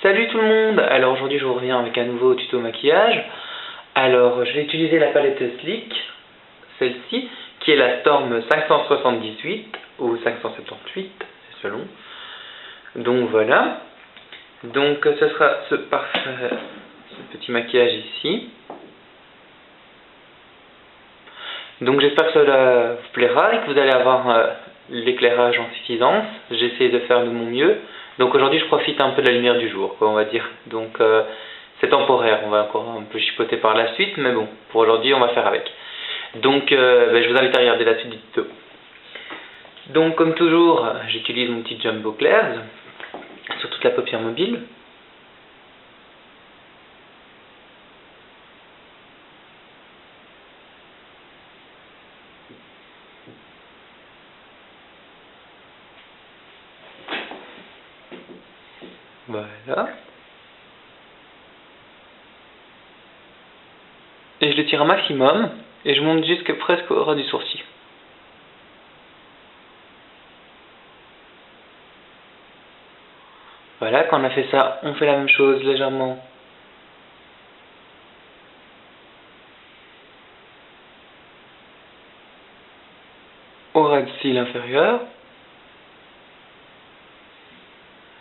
Salut tout le monde. Alors aujourd'hui je vous reviens avec un nouveau tuto maquillage. Alors je vais utiliser la palette Sleek, celle-ci, qui est la Storm 578 ou 578, c'est selon. Donc voilà. Donc ce sera ce petit maquillage ici. Donc j'espère que cela vous plaira et que vous allez avoir l'éclairage en suffisance. J'ai essayé de faire de mon mieux. Donc aujourd'hui je profite un peu de la lumière du jour, quoi, on va dire. Donc c'est temporaire, on va encore un peu chipoter par la suite, mais bon, pour aujourd'hui on va faire avec. Donc je vous invite à regarder la suite du tuto. Donc comme toujours, j'utilise mon petit Jumbo Clairs sur toute la paupière mobile. Voilà. Et je le tire un maximum, et je monte jusque presque au ras du sourcil. Voilà, quand on a fait ça, on fait la même chose légèrement au ras du cil inférieur.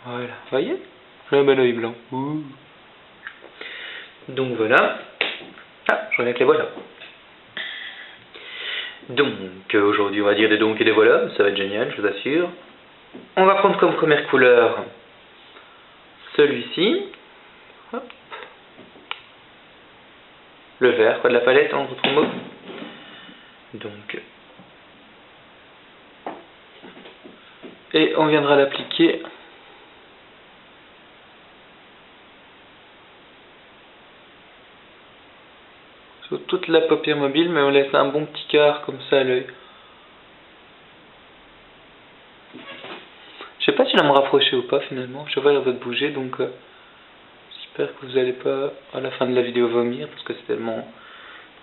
Voilà, vous voyez? J'ai un bon œil blanc. Ouh. Donc voilà. Ah, je reviens avec les voilà. Donc, aujourd'hui on va dire des donc et des voilà, ça va être génial, je vous assure. On va prendre comme première couleur celui-ci. Hop. Le vert, quoi, de la palette en d'autres mots. Donc. Et on viendra l'appliquer sur toute la paupière mobile, mais on laisse un bon petit quart comme ça à l'œil. Je sais pas si je vais me rapprocher ou pas finalement, je vois elle va bouger, donc j'espère que vous n'allez pas à la fin de la vidéo vomir, parce que c'est tellement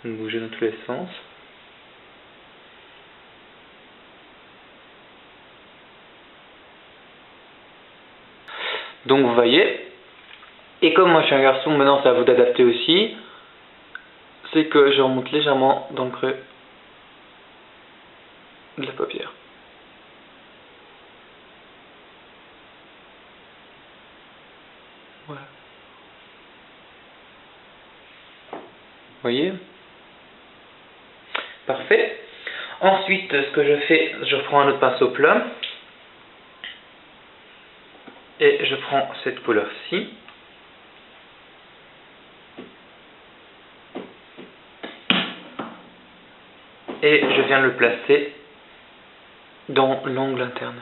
bouger dans tous les sens. Donc vous voyez, et comme moi je suis un garçon, maintenant c'est à vous d'adapter aussi, c'est que je remonte légèrement dans le creux de la paupière. Voilà. Vous voyez? Parfait. Ensuite, ce que je fais, je prends un autre pinceau plat et je prends cette couleur-ci. Et je viens le placer dans l'angle interne.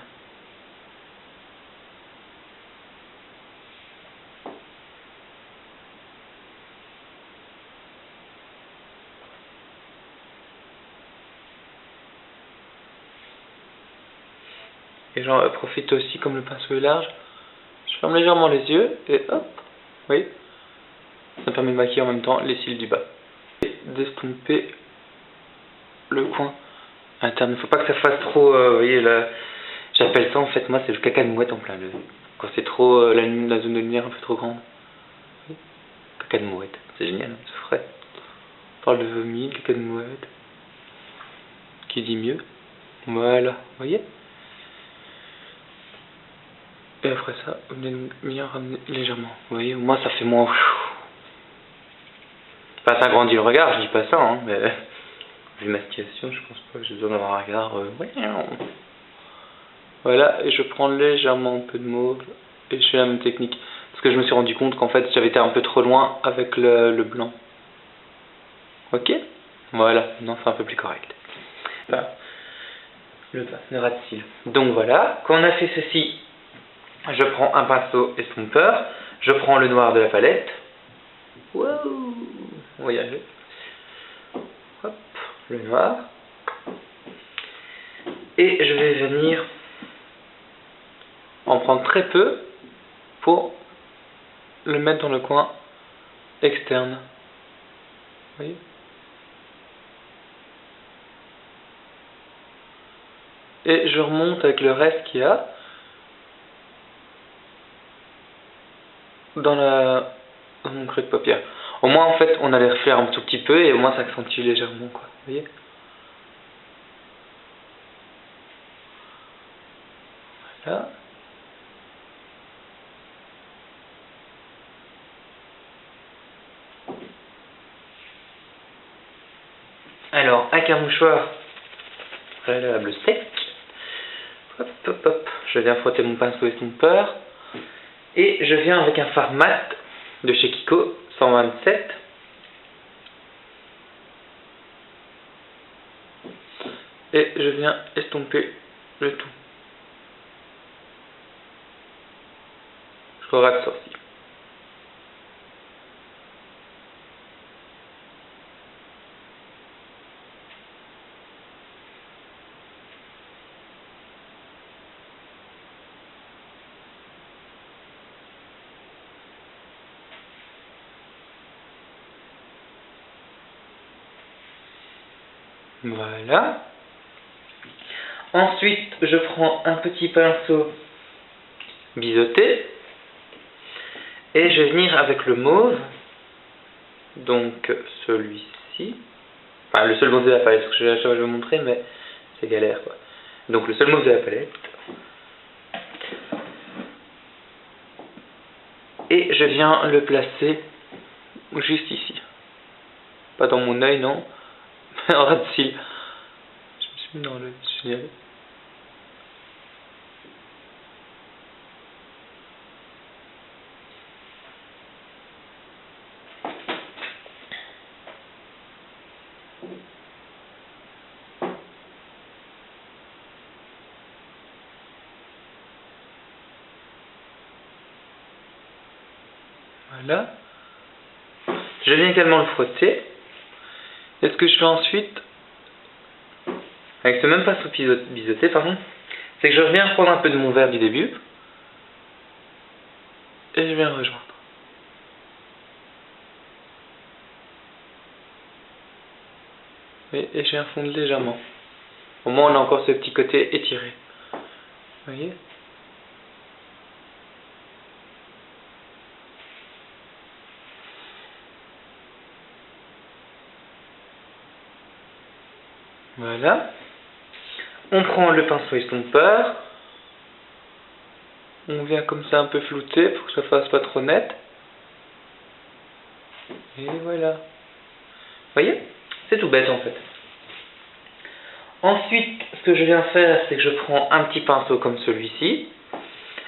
Et j'en profite aussi, comme le pinceau est large, je ferme légèrement les yeux et hop, vous voyez, ça permet de maquiller en même temps les cils du bas. Et d'estomper le coin interne. Il ne faut pas que ça fasse trop, vous voyez là, j'appelle ça en fait, moi c'est le caca de mouette en plein levé. Quand c'est trop, la zone de lumière un peu trop grande. Caca de mouette, c'est génial, hein, c'est frais. On parle de vomi, caca de mouette. Qui dit mieux? Voilà, vous voyez? Et après ça, vous venez bien ramener légèrement. Vous voyez, au moins ça fait moins. Enfin, ça agrandit le regard, je dis pas ça, hein, mais vu ma situation, je pense pas que j'ai besoin d'avoir un regard. Voilà, et je prends légèrement un peu de mauve et je fais la même technique. Parce que je me suis rendu compte qu'en fait j'avais été un peu trop loin avec le blanc. Ok? Voilà, non, c'est un peu plus correct. Enfin, le ras de cils. Donc voilà, quand on a fait ceci, je prends un pinceau estompeur, je prends le noir de la palette. Wow, on va y arriver. Hop, le noir. Et je vais venir en prendre très peu pour le mettre dans le coin externe. Vous voyez? Et je remonte avec le reste qu'il y a. dans mon creux de paupière. Au moins en fait on a les reflets un tout petit peu et au moins ça accentue légèrement quoi, vous voyez. Voilà. Alors avec un mouchoir préalable sec, hop hop hop, je viens frotter mon pinceau estomper et je viens avec un fard mat de chez Kiko 127. Et je viens estomper le tout. Je rate sorti. Voilà. Ensuite, je prends un petit pinceau biseauté et je vais venir avec le mauve, donc celui-ci. Enfin, le seul mauve de la palette, parce que je vais vous montrer, mais c'est galère quoi. Donc, le seul mauve de la palette. Et je viens le placer juste ici. Pas dans mon œil, non. En ras de cils. Je me suis mis dans le génial. Voilà. Je viens également le frotter. Et ce que je fais ensuite, avec ce même pinceau biseauté, pardon, c'est que je reviens prendre un peu de mon vert du début. Et je viens rejoindre. Et je viens fondre légèrement. Au moins on a encore ce petit côté étiré. Vous voyez ? Voilà. On prend le pinceau estomper. On vient comme ça un peu flouter pour que ça fasse pas trop net. Et voilà. Vous voyez ? C'est tout bête en fait. Ensuite, ce que je viens faire, c'est que je prends un petit pinceau comme celui-ci.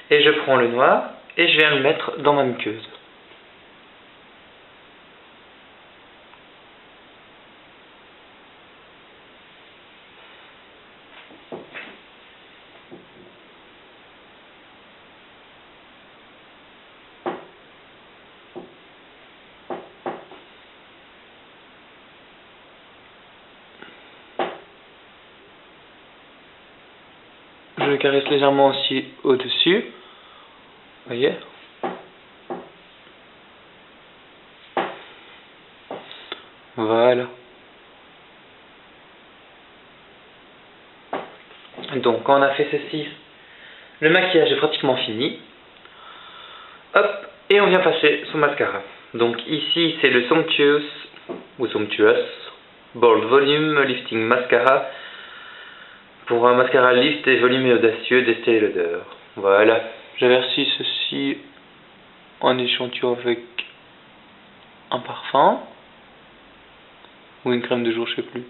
Et je prends le noir. Et je viens le mettre dans ma muqueuse. Je caresse légèrement aussi au-dessus. Vous voyez ? Voilà. Donc, quand on a fait ceci, le maquillage est pratiquement fini. Hop, et on vient passer son mascara. Donc ici, c'est le Somptuous Bold Volume Lifting Mascara pour un mascara lift et volume et audacieux d'Estée Lauder. Voilà. J'avais reçu ceci en échantillon avec un parfum ou une crème de jour, je sais plus.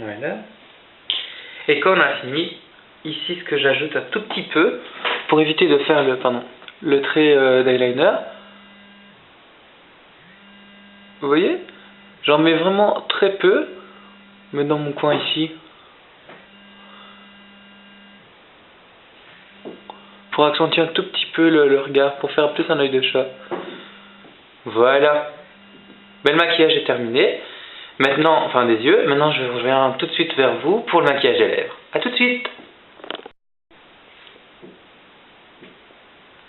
Voilà. Et quand on a fini, ici ce que j'ajoute un tout petit peu pour éviter de faire le trait d'eyeliner. Vous voyez? J'en mets vraiment très peu, mais dans mon coin ici. Pour accentuer un tout petit peu le regard, pour faire plus un œil de chat. Voilà. Ben, le maquillage est terminé. Maintenant, enfin des yeux. Maintenant, je reviens tout de suite vers vous pour le maquillage des lèvres. A tout de suite.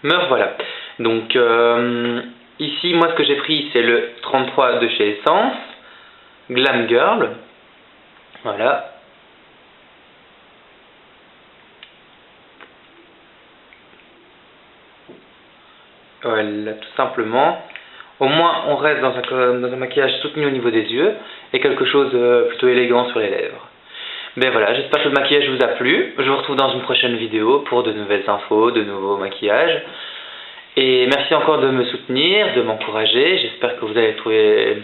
Me revoilà. Donc, ici, moi, ce que j'ai pris, c'est le 33 de chez Essence. Glam Girl. Voilà. Voilà, tout simplement. Au moins, on reste dans un maquillage soutenu au niveau des yeux et quelque chose plutôt élégant sur les lèvres. Ben voilà, j'espère que le maquillage vous a plu. Je vous retrouve dans une prochaine vidéo pour de nouvelles infos, de nouveaux maquillages. Et merci encore de me soutenir, de m'encourager. J'espère que vous allez trouver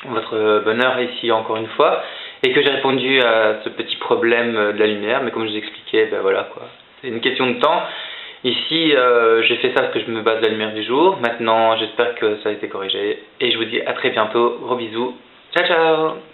votre bonheur ici encore une fois et que j'ai répondu à ce petit problème de la lumière. Mais comme je vous expliquais, ben voilà quoi. C'est une question de temps. Ici, j'ai fait ça parce que je me base de la lumière du jour. Maintenant, j'espère que ça a été corrigé. Et je vous dis à très bientôt. Gros bisous. Ciao, ciao!